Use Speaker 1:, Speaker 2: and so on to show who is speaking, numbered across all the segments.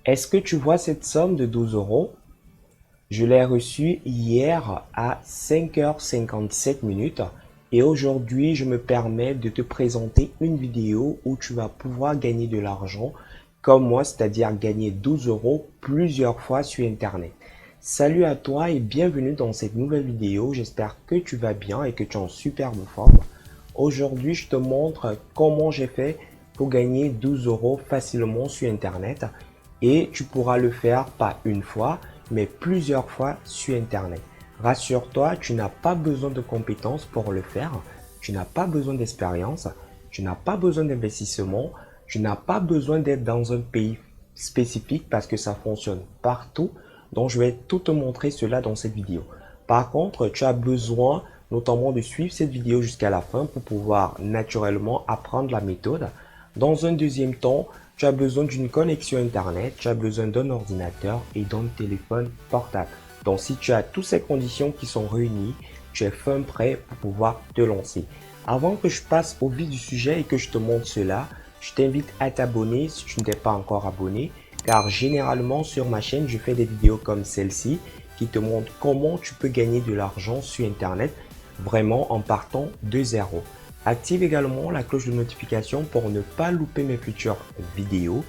Speaker 1: Est-ce que tu vois cette somme de 12 euros? Je l'ai reçue hier à 5h57 minutes et aujourd'hui je me permets de te présenter une vidéo où tu vas pouvoir gagner de l'argent comme moi, c'est-à-dire gagner 12 euros plusieurs fois sur Internet. Salut à toi et bienvenue dans cette nouvelle vidéo. J'espère que tu vas bien et que tu es en superbe forme. Aujourd'hui, je te montre comment j'ai fait pour gagner 12 euros facilement sur Internet et tu pourras le faire pas une fois, mais plusieurs fois sur Internet. Rassure-toi, tu n'as pas besoin de compétences pour le faire, tu n'as pas besoin d'expérience, tu n'as pas besoin d'investissement, tu n'as pas besoin d'être dans un pays spécifique parce que ça fonctionne partout. Donc, je vais tout te montrer cela dans cette vidéo. Par contre, tu as besoin notamment de suivre cette vidéo jusqu'à la fin pour pouvoir naturellement apprendre la méthode. Dans un deuxième temps, tu as besoin d'une connexion Internet, tu as besoin d'un ordinateur et d'un téléphone portable. Donc, si tu as toutes ces conditions qui sont réunies, tu es fin prêt pour pouvoir te lancer. Avant que je passe au vif du sujet et que je te montre cela, je t'invite à t'abonner si tu ne t'es pas encore abonné, car généralement sur ma chaîne, je fais des vidéos comme celle-ci qui te montrent comment tu peux gagner de l'argent sur Internet vraiment en partant de zéro. Active également la cloche de notification pour ne pas louper mes futures vidéos.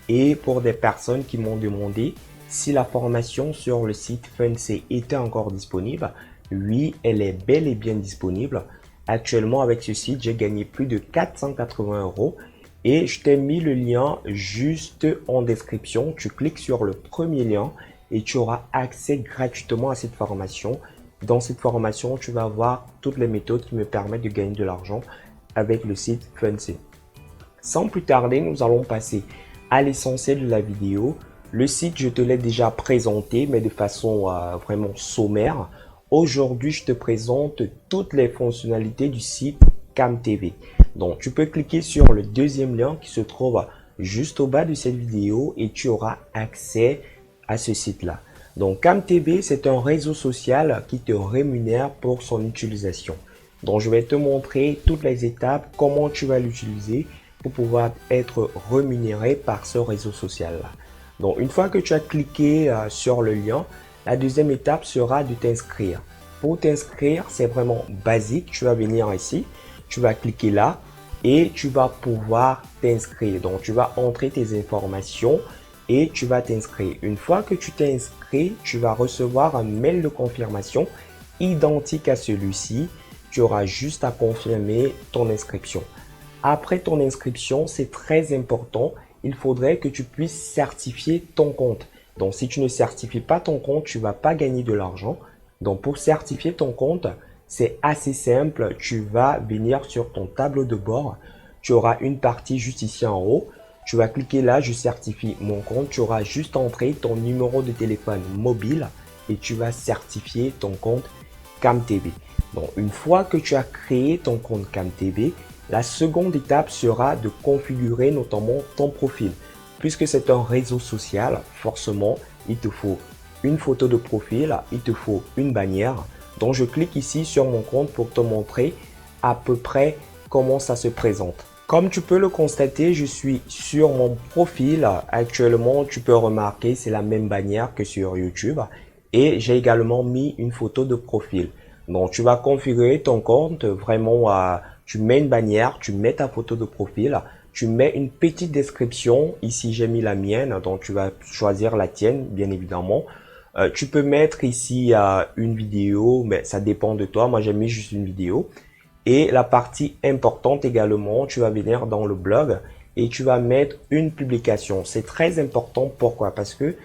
Speaker 1: Et pour des personnes qui m'ont demandé si la formation sur le site Func était encore disponible, oui, elle est bel et bien disponible. Actuellement, avec ce site, j'ai gagné plus de 480 euros et je t'ai mis le lien juste en description. Tu cliques sur le premier lien et tu auras accès gratuitement à cette formation. Dans cette formation, tu vas voir toutes les méthodes qui me permettent de gagner de l'argent avec le site Func. Sans plus tarder, nous allons passer à l'essentiel de la vidéo. Le site, je te l'ai déjà présenté, mais de façon vraiment sommaire. Aujourd'hui, je te présente toutes les fonctionnalités du site CamTV. Donc, tu peux cliquer sur le deuxième lien qui se trouve juste au bas de cette vidéo et tu auras accès à ce site-là. Donc, CamTV, c'est un réseau social qui te rémunère pour son utilisation. Donc, je vais te montrer toutes les étapes, comment tu vas l'utiliser pour pouvoir être rémunéré par ce réseau social-là. Donc, une fois que tu as cliqué sur le lien, la deuxième étape sera de t'inscrire. Pour t'inscrire, c'est vraiment basique. Tu vas venir ici, tu vas cliquer là et tu vas pouvoir t'inscrire. Donc, tu vas entrer tes informations et tu vas t'inscrire. Une fois que tu t'es inscrit, tu vas recevoir un mail de confirmation identique à celui-ci. Tu auras juste à confirmer ton inscription. Après ton inscription, c'est très important. Il faudrait que tu puisses certifier ton compte. Donc, si tu ne certifies pas ton compte, tu ne vas pas gagner de l'argent. Donc, pour certifier ton compte, c'est assez simple. Tu vas venir sur ton tableau de bord. Tu auras une partie juste ici en haut. Tu vas cliquer là, je certifie mon compte. Tu auras juste entré ton numéro de téléphone mobile et tu vas certifier ton compte CamTV. Donc, une fois que tu as créé ton compte CamTV, la seconde étape sera de configurer notamment ton profil. Puisque c'est un réseau social, forcément, il te faut une photo de profil, il te faut une bannière. Donc, je clique ici sur mon compte pour te montrer à peu près comment ça se présente. Comme tu peux le constater, je suis sur mon profil. Actuellement, tu peux remarquer, c'est la même bannière que sur YouTube. Et j'ai également mis une photo de profil. Donc, tu vas configurer ton compte vraiment tu mets une bannière, tu mets ta photo de profil, tu mets une petite description. Ici, j'ai mis la mienne, donc tu vas choisir la tienne, bien évidemment. Tu peux mettre ici une vidéo, mais ça dépend de toi. Moi, j'ai mis juste une vidéo. Et la partie importante également, tu vas venir dans le blog et tu vas mettre une publication. C'est très important. Pourquoi? Parce que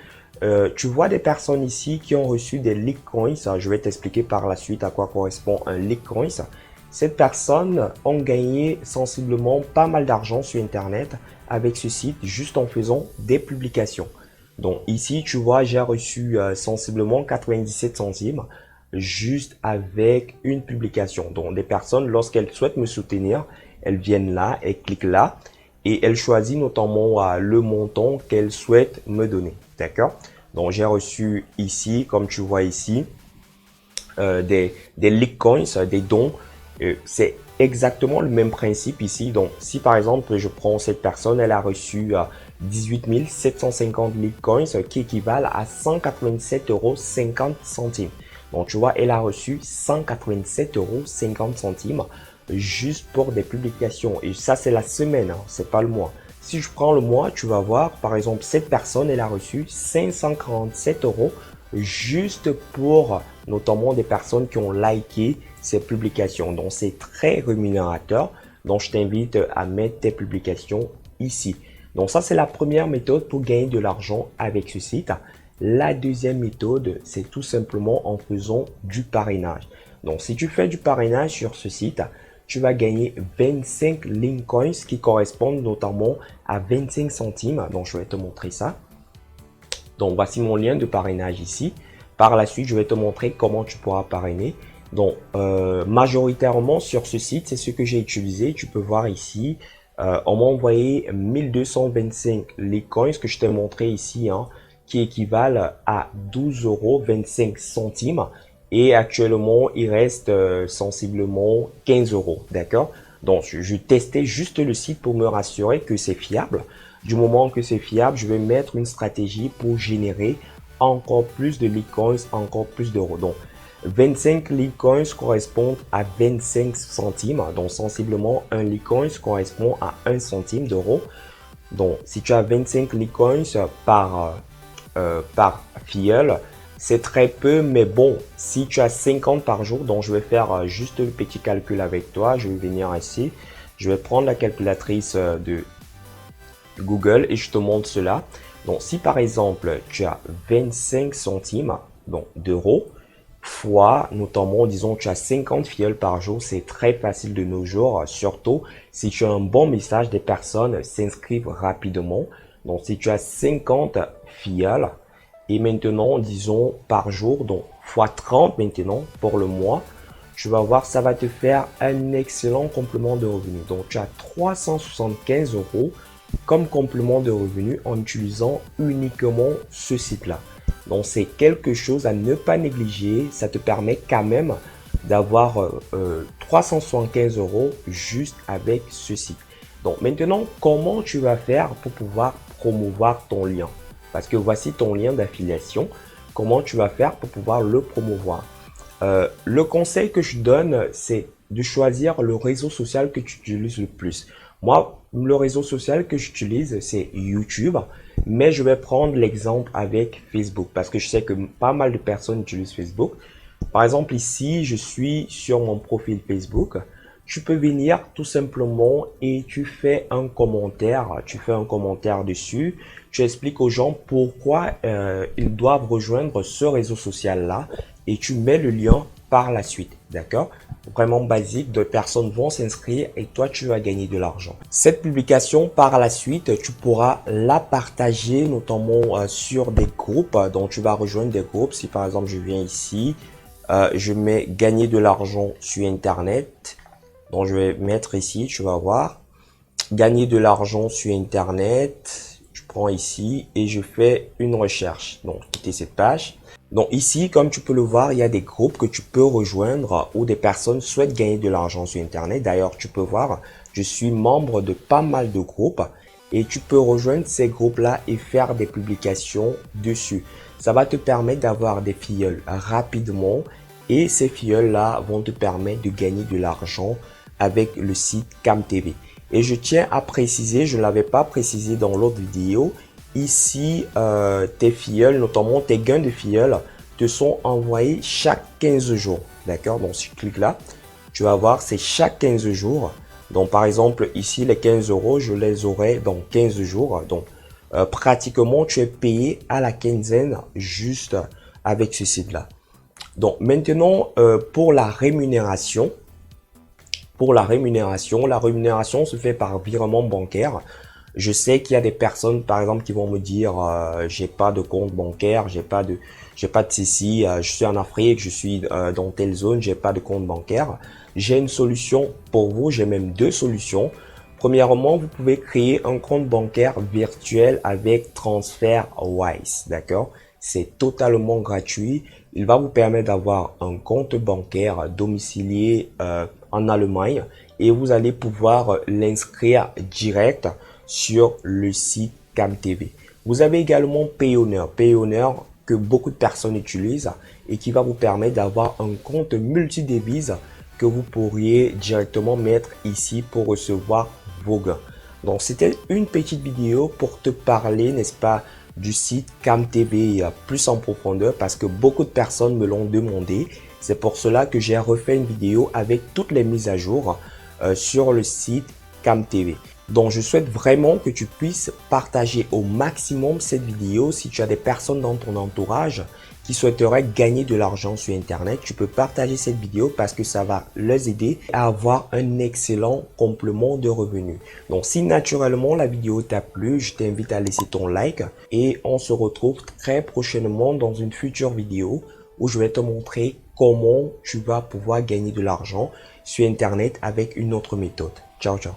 Speaker 1: tu vois des personnes ici qui ont reçu des Litecoins. Je vais t'expliquer par la suite à quoi correspond un Litecoin. Ces personnes ont gagné sensiblement pas mal d'argent sur Internet avec ce site juste en faisant des publications. Donc ici, tu vois, j'ai reçu sensiblement 97 centimes juste avec une publication. Donc des personnes, lorsqu'elles souhaitent me soutenir, elles viennent là, elles cliquent là et elles choisissent notamment le montant qu'elles souhaitent me donner. D'accord? Donc j'ai reçu ici, comme tu vois ici, des Litecoins, des dons. C'est exactement le même principe ici. Donc, si par exemple, je prends cette personne, elle a reçu 18 750 Litecoins qui équivalent à 187,50 €. Donc, tu vois, elle a reçu 187,50 € juste pour des publications. Et ça, c'est la semaine, hein, c'est pas le mois. Si je prends le mois, tu vas voir, par exemple, cette personne, elle a reçu 547 € juste pour notamment des personnes qui ont liké ces publications. Donc, c'est très rémunérateur. Donc, je t'invite à mettre tes publications ici. Donc, ça, c'est la première méthode pour gagner de l'argent avec ce site. La deuxième méthode, c'est tout simplement en faisant du parrainage. Donc, si tu fais du parrainage sur ce site, tu vas gagner 25 Litecoins qui correspondent notamment à 25 centimes. Donc, je vais te montrer ça. Donc, voici mon lien de parrainage ici. Par la suite, je vais te montrer comment tu pourras parrainer. Donc, majoritairement sur ce site, c'est ce que j'ai utilisé. Tu peux voir ici, on m'a envoyé 1225 Litecoins que je t'ai montré ici, hein, qui équivalent à 12,25 €. Et actuellement, il reste sensiblement 15 €. D'accord? Donc, je testais juste le site pour me rassurer que c'est fiable. Du moment que c'est fiable, je vais mettre une stratégie pour générer encore plus de Litecoins, encore plus d'euros. Donc, 25 Litecoins correspondent à 25 centimes. Donc, sensiblement, un Litecoin correspond à 1 centime d'euro. Donc, si tu as 25 Litecoins par filleul, c'est très peu, mais bon, si tu as 50 par jour, donc je vais faire juste le petit calcul avec toi. Je vais venir ici, je vais prendre la calculatrice de Google et je te montre cela. Donc, si par exemple, tu as 25 centimes d'euros, fois, notamment, disons, tu as 50 filleuls par jour, c'est très facile de nos jours, surtout si tu as un bon message, des personnes s'inscrivent rapidement. Donc, si tu as 50 filleuls, et maintenant, disons, par jour, donc fois 30 maintenant pour le mois, tu vas voir, ça va te faire un excellent complément de revenus. Donc, tu as 375 € comme complément de revenus en utilisant uniquement ce site-là. Donc, c'est quelque chose à ne pas négliger. Ça te permet quand même d'avoir 375 € juste avec ce site. Donc, maintenant, comment tu vas faire pour pouvoir promouvoir ton lien? Parce que voici ton lien d'affiliation. Comment tu vas faire pour pouvoir le promouvoir? Le conseil que je donne, c'est de choisir le réseau social que tu utilises le plus. Moi, le réseau social que j'utilise, c'est YouTube. Mais je vais prendre l'exemple avec Facebook parce que je sais que pas mal de personnes utilisent Facebook. Par exemple, ici, je suis sur mon profil Facebook. Tu peux venir tout simplement et tu fais un commentaire. Tu fais un commentaire dessus. Tu expliques aux gens pourquoi ils doivent rejoindre ce réseau social-là et tu mets le lien par la suite. D'accord? Vraiment basique, de personnes vont s'inscrire et toi, tu vas gagner de l'argent. Cette publication, par la suite, tu pourras la partager notamment sur des groupes. Donc, tu vas rejoindre des groupes. Si par exemple, je viens ici, je mets gagner de l'argent sur Internet. Donc, je vais mettre ici, tu vas voir, gagner de l'argent sur Internet. Je prends ici et je fais une recherche. Donc, quitter cette page. Donc ici, comme tu peux le voir, il y a des groupes que tu peux rejoindre où des personnes souhaitent gagner de l'argent sur Internet. D'ailleurs, tu peux voir, je suis membre de pas mal de groupes et tu peux rejoindre ces groupes-là et faire des publications dessus. Ça va te permettre d'avoir des filleuls rapidement et ces filleuls-là vont te permettre de gagner de l'argent avec le site CamTV. Et je tiens à préciser, je ne l'avais pas précisé dans l'autre vidéo, ici, tes filleuls, notamment tes gains de filleuls, te sont envoyés chaque 15 jours. D'accord? Donc, si tu cliques là, tu vas voir, c'est chaque 15 jours. Donc, par exemple, ici, les 15 €, je les aurai dans 15 jours. Donc, pratiquement, tu es payé à la quinzaine juste avec ce site-là. Donc, maintenant, pour la rémunération, la rémunération se fait par virement bancaire. Je sais qu'il y a des personnes, par exemple, qui vont me dire, j'ai pas de compte bancaire, j'ai pas de ceci, je suis en Afrique, je suis dans telle zone, j'ai pas de compte bancaire. J'ai une solution pour vous, j'ai même deux solutions. Premièrement, vous pouvez créer un compte bancaire virtuel avec TransferWise, d'accord? C'est totalement gratuit. Il va vous permettre d'avoir un compte bancaire domicilié en Allemagne et vous allez pouvoir l'inscrire direct sur le site CamTV. Vous avez également Payoneer. Payoneer que beaucoup de personnes utilisent et qui va vous permettre d'avoir un compte multidevises que vous pourriez directement mettre ici pour recevoir vos gains. Donc, c'était une petite vidéo pour te parler, n'est-ce pas, du site CamTV plus en profondeur parce que beaucoup de personnes me l'ont demandé. C'est pour cela que j'ai refait une vidéo avec toutes les mises à jour sur le site CamTV. Donc, je souhaite vraiment que tu puisses partager au maximum cette vidéo. Si tu as des personnes dans ton entourage qui souhaiteraient gagner de l'argent sur Internet, tu peux partager cette vidéo parce que ça va les aider à avoir un excellent complément de revenus. Donc, si naturellement la vidéo t'a plu, je t'invite à laisser ton like et on se retrouve très prochainement dans une future vidéo où je vais te montrer comment tu vas pouvoir gagner de l'argent sur Internet avec une autre méthode. Ciao, ciao.